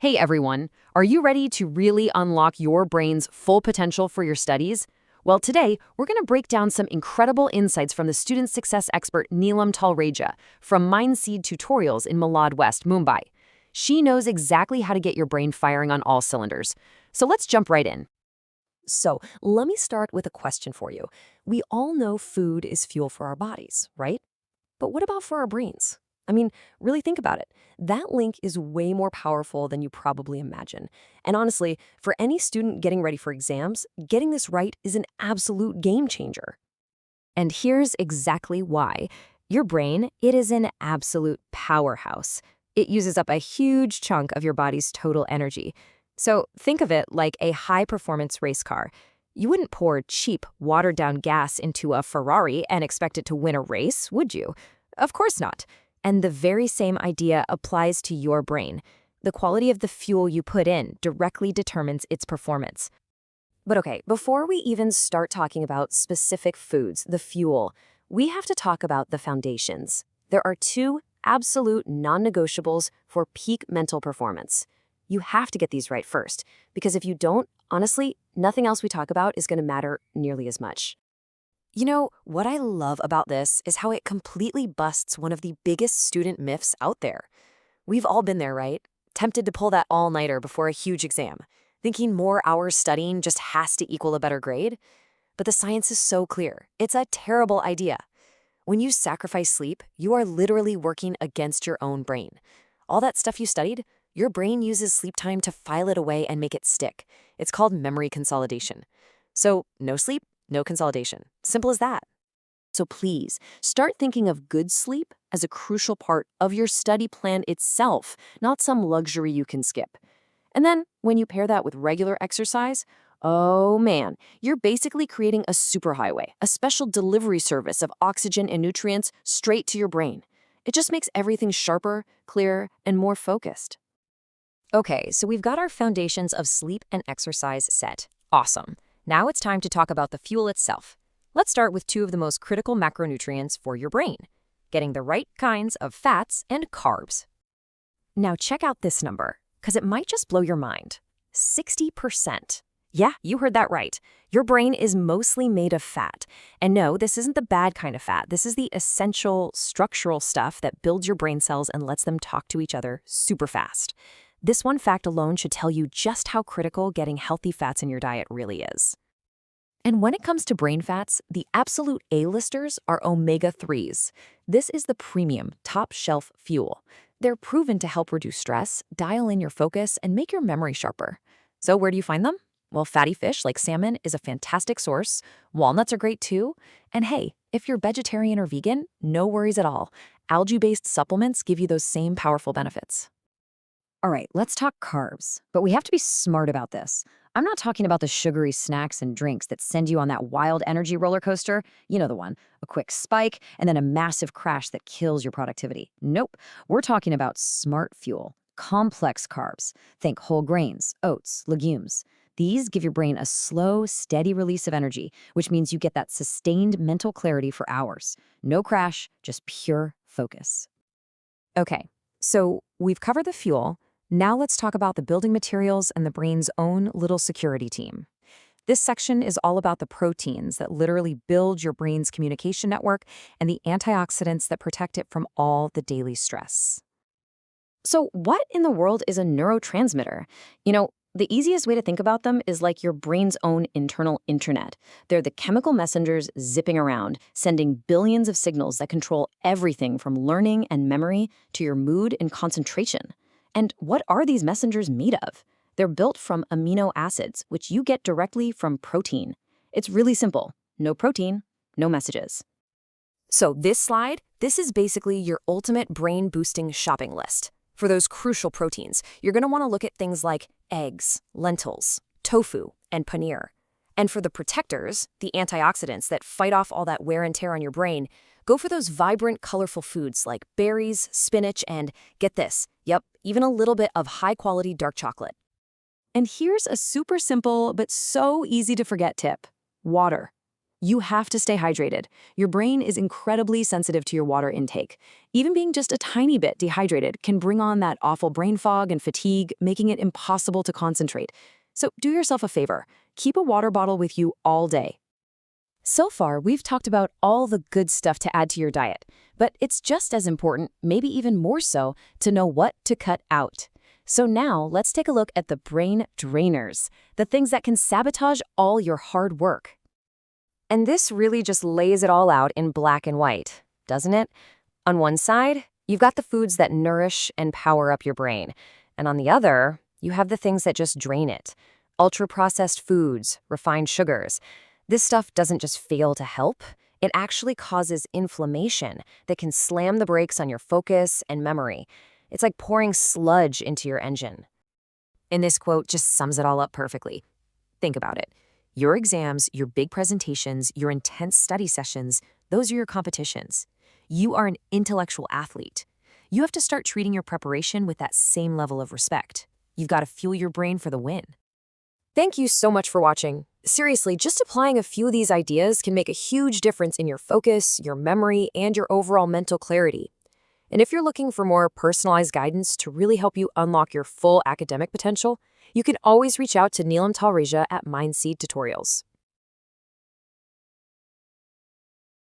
Hey everyone, are you ready to really unlock your brain's full potential for your studies? Well, today we're going to break down some incredible insights from the student success expert Neelam Talreja from Mindseed Tutorials in Malad West, Mumbai. She knows exactly how to get your brain firing on all cylinders. So let's jump right in. So, let me start with a question for you. We all know food is fuel for our bodies, right? But what about for our brains? Really think about it. That link is way more powerful than you probably imagine. And honestly, for any student getting ready for exams, getting this right is an absolute game changer. And here's exactly why. Your brain, it is an absolute powerhouse. It uses up a huge chunk of your body's total energy. So think of it like a high-performance race car. You wouldn't pour cheap, watered-down gas into a Ferrari and expect it to win a race, would you? Of course not. And the very same idea applies to your brain. The quality of the fuel you put in directly determines its performance. But okay, before we even start talking about specific foods, the fuel, we have to talk about the foundations. There are two absolute non-negotiables for peak mental performance. You have to get these right first, because if you don't, honestly, nothing else we talk about is going to matter nearly as much. You know, what I love about this is how it completely busts one of the biggest student myths out there. We've all been there, right? Tempted to pull that all-nighter before a huge exam, thinking more hours studying just has to equal a better grade. But the science is so clear. It's a terrible idea. When you sacrifice sleep, you are literally working against your own brain. All that stuff you studied, your brain uses sleep time to file it away and make it stick. It's called memory consolidation. So, no sleep, no consolidation. Simple as that. So please, start thinking of good sleep as a crucial part of your study plan itself, not some luxury you can skip. And then, when you pair that with regular exercise, oh man, you're basically creating a superhighway, a special delivery service of oxygen and nutrients straight to your brain. It just makes everything sharper, clearer, and more focused. Okay, so we've got our foundations of sleep and exercise set. Awesome. Now it's time to talk about the fuel itself. Let's start with two of the most critical macronutrients for your brain, getting the right kinds of fats and carbs. Now check out this number, because it might just blow your mind. 60%. Yeah, you heard that right. Your brain is mostly made of fat. And no, this isn't the bad kind of fat. This is the essential structural stuff that builds your brain cells and lets them talk to each other super fast. This one fact alone should tell you just how critical getting healthy fats in your diet really is. And when it comes to brain fats, the absolute A-listers are omega-3s. This is the premium, top-shelf fuel. They're proven to help reduce stress, dial in your focus, and make your memory sharper. So where do you find them? Well, fatty fish like salmon is a fantastic source. Walnuts are great too. And hey, if you're vegetarian or vegan, no worries at all. Algae-based supplements give you those same powerful benefits. All right, let's talk carbs, but we have to be smart about this. I'm not talking about the sugary snacks and drinks that send you on that wild energy roller coaster. You know the one, a quick spike and then a massive crash that kills your productivity. Nope, we're talking about smart fuel, complex carbs. Think whole grains, oats, legumes. These give your brain a slow, steady release of energy, which means you get that sustained mental clarity for hours. No crash, just pure focus. Okay, so we've covered the fuel. Now let's talk about the building materials and the brain's own little security team. This section is all about the proteins that literally build your brain's communication network and the antioxidants that protect it from all the daily stress. So what in the world is a neurotransmitter? The easiest way to think about them is like your brain's own internal internet. They're the chemical messengers zipping around, sending billions of signals that control everything from learning and memory to your mood and concentration. And what are these messengers made of? They're built from amino acids, which you get directly from protein. It's really simple. No protein, no messages. So this is basically your ultimate brain-boosting shopping list. For those crucial proteins, you're going to want to look at things like eggs, lentils, tofu, and paneer. And for the protectors, the antioxidants that fight off all that wear and tear on your brain, go for those vibrant, colorful foods like berries, spinach, and, get this, even a little bit of high-quality dark chocolate. And here's a super simple but so easy to forget tip. Water. You have to stay hydrated. Your brain is incredibly sensitive to your water intake. Even being just a tiny bit dehydrated can bring on that awful brain fog and fatigue, making it impossible to concentrate. So do yourself a favor. Keep a water bottle with you all day. So far, we've talked about all the good stuff to add to your diet, but it's just as important, maybe even more so, to know what to cut out. So now, let's take a look at the brain drainers, the things that can sabotage all your hard work. And this really just lays it all out in black and white, doesn't it? On one side, you've got the foods that nourish and power up your brain. And on the other, you have the things that just drain it. Ultra-processed foods, refined sugars. This stuff doesn't just fail to help, it actually causes inflammation that can slam the brakes on your focus and memory. It's like pouring sludge into your engine. And this quote just sums it all up perfectly. Think about it. Your exams, your big presentations, your intense study sessions, those are your competitions. You are an intellectual athlete. You have to start treating your preparation with that same level of respect. You've got to fuel your brain for the win. Thank you so much for watching. Seriously, just applying a few of these ideas can make a huge difference in your focus, your memory, and your overall mental clarity. And if you're looking for more personalized guidance to really help you unlock your full academic potential, you can always reach out to Neelam Talreja at Mindseed Tutorials.